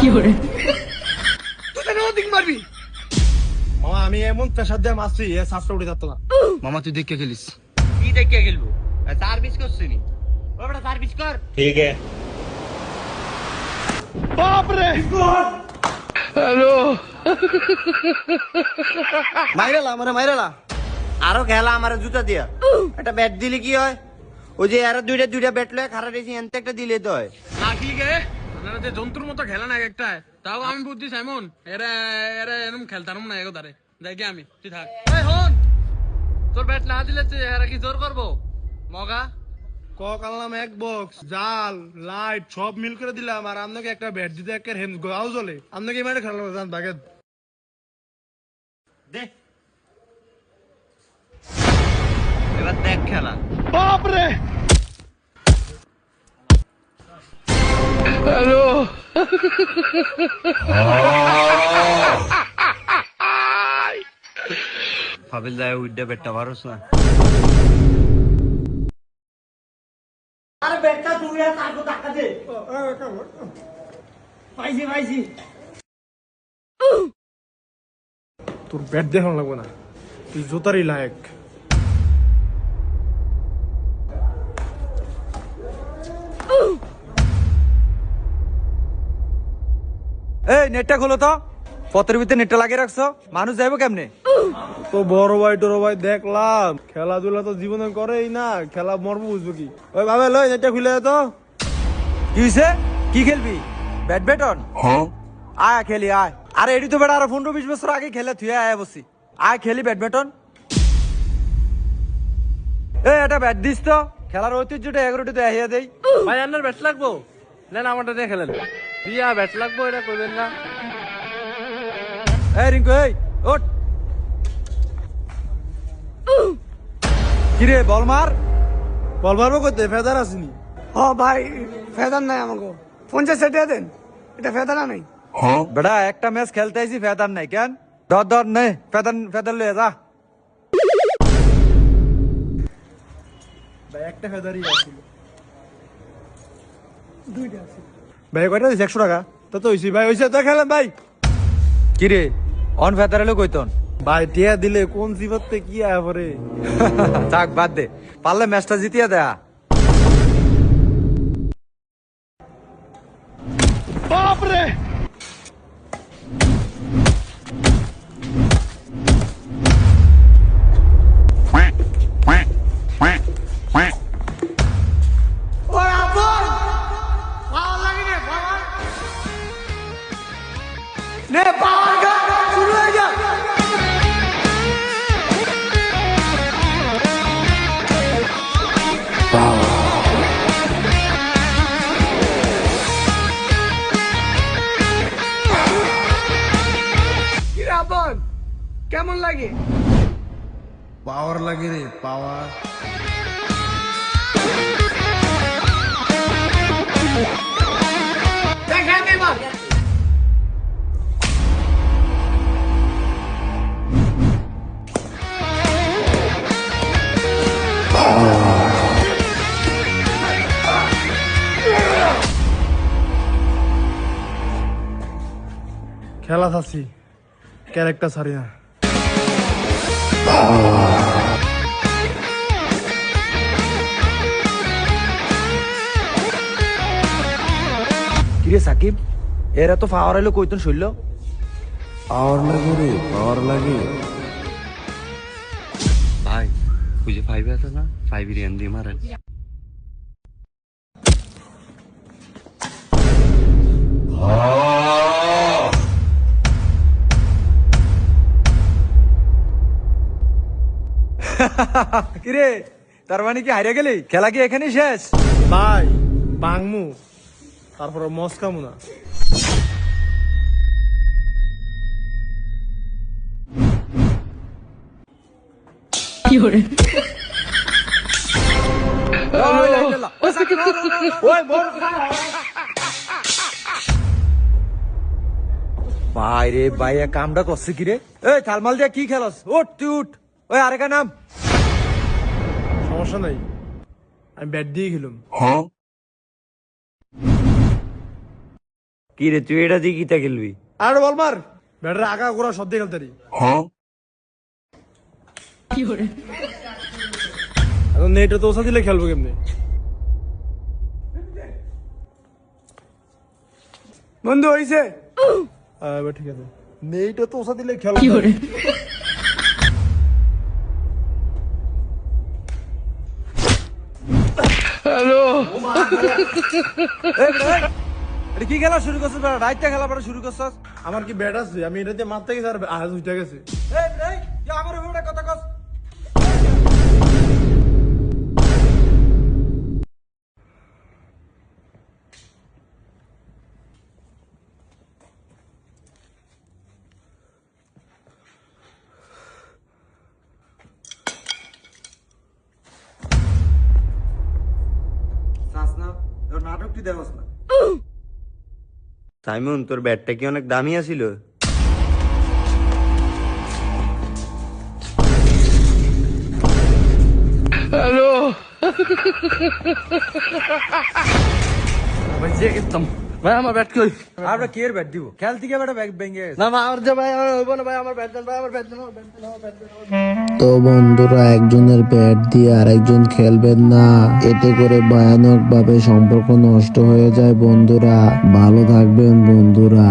তুই কেন ওদিক মারবি? মামা আমি এমন প্রেসার দিয়ে মারছি এ শ্বাসটা উঠে যাচ্ছে না। মামা তুই দেখে খেলিস। কি দেখে খেলবো? সার্ভিস করছি নি ওটা সার্ভিস কর। ঠিক আছে। বাপ রে মাইরালা মানে মাইরালা আরো খেলা আমার জুতা দিয়া একটা ব্যাট দিলে কি হয়? ওই যে আরো দুইটা ব্যাট লয় খারাপ রেখে এনতে একটা দিলে তো হয়। ঠিক আছে আপনারা যে জন্তুর মতো খেলা না একটা তাও আমি বুদ্ধি সাইমন এরা এরা এরকম খেলতাম না এগো ধারে যাই আমি তুই থাক। এই হন তোর ব্যাট না দিলে এরা কি জোর করবো মগা? কক আনলাম এক বক্স জাল লাইট সব মিল করে দিলাম আর আপনাকে একটা ব্যাট দিতে একটা হেন গাও জ্বলে আপনাকে এই মাঠে খেলাম জান বাগে দে এবার দেখ খেলা। বাপ রে ফাবিল দায় উইডা ব্যাটটা পারস না। আরে ব্যাটটা তুই আর তারপর টাকা দে। পাইছি তোর ব্যাট দেখানো লাগবে না তুই জোতারই লায়ক। এই নেটটা খোলো তো, পথের ভিতরে নেটটা লাগিয়ে রাখছো, মানুষ যাইবো কেমনে? তো বড় ভাই টোর ভাই দেখলাম খেলাধুলা তো জীবনে করেই না, খেলা মর্ম বুঝবো কি? ওই ভাবে লই এটা খুলে তো। কি হইছে? কি খেলবি? ব্যাডমিন্টন? আয় খেলি আয়। আরে এডি তো বেটা আরো 15-20 বছর আগে খেলে থুয়ে আয় বসি। আয় খেলি ব্যাডমিন্টন। এই এটা ব্যাট দিস তো, খেলার ঐতিহ্যটা 11টি তো আহিয়া দেই। ভাই আপনার ব্যাট লাগবো নেন আমারটা দিয়ে খেলেন। দিয়া ব্যাট লাগবো এটা করবেন না। এই রিঙ্কু এই ওঠ। কিরে বল মার। বল মারবো করতে ফেদার আসেনি। ও ভাই ফেদার নাই আমাকে 50 সেটে দেন, এটা ফেদার নাই। বেটা একটা ম্যাচ খেলতে আইছি ফেদার নাই কেন? ধর নে ফেদার লয়ে যা। ভাই একটা ফেদারই আছিল। দুইটা আছে ভাই কয়টা দিছে 100 টাকা? তো হইছি ভাই হইছে তো খেলেন ভাই। কিরে অন ফেদার এলো কইতন? ভাই টিয়া দিলে কোন জীবতে কি আয় পরে। থাক বাদ দে, পারলে ম্যাচটা জিতিয়া দেয়া। বাপ রে নে পাওয়ার গা শুরু হয়ে যা। কি রাবণ কেমন লাগে? পাওয়ার লাগে রে পাওয়ার। দেখা দেবা খেলা থাকছি ক্যারেক্টার ছাড়ি না। কিরে সাকিব এরা তো পাওয়ার এলো কইতন শুনল। পাওয়ার লাগে রে পাওয়ার লাগে। ভাই ওই যে 5 আছে না 5 রিয়ান দিয়ে মারেন। কিরে তার মানে কি হারিয়ে গেলি? খেলা কি এখানেই শেষ? ভাই বাংমু তারপরে মস্কামু না। ভাই রে ভাই কামটা করছে কিরে? এই থালমাল দিয়ে কি খেলস? উঠ তুই উঠ। ওই আরেকা নাম। সমস্যা নাই আমি ব্যাট দিয়ে খেলুম। কি রে তুই এটা দিয়ে কিতা খেলবি? আর বল মার ব্যাটারে আগা গোড়া সব দিয়ে খেলতে এখন নেটে তো ওসা দিলে খেলবো কেমনি? বন্ধু হইছে এবার ঠিক আছে, নেটে তো ওসা দিলে খেলবো। এটা কি খেলা শুরু করছিস বেটা? রাইতে খেলা বেটা শুরু করছিস? আমার কি ব্যাট আছে? আমি এটা দিয়ে মারতে গেছি আর আজ উঠে গেছে। এই তুই আমার উপরে কথা কস। নাটক তুই দেখোস না? সাইমন তোর ব্যাটটা কি অনেক দামি আছিল? ভাই আমার ব্যাট কই? আমরা কি এর ব্যাট দিব? খেল থেকে বেটা ব্যাগ ভেঙে গেছে। না আমার যে ভাই আমার হইব না ভাই, আমার ব্যাট দেন ভাই, আমার ব্যাট দেন, আমার ব্যাট দেন, আমার ব্যাট দেন। তো বন্ধুরা, একজনের ব্যাট দিয়ে আরেকজন খেলবেন না, এতে করে ভয়ানক ভাবে সম্পর্ক নষ্ট হয়ে যায় বন্ধুরা। ভালো থাকবেন বন্ধুরা।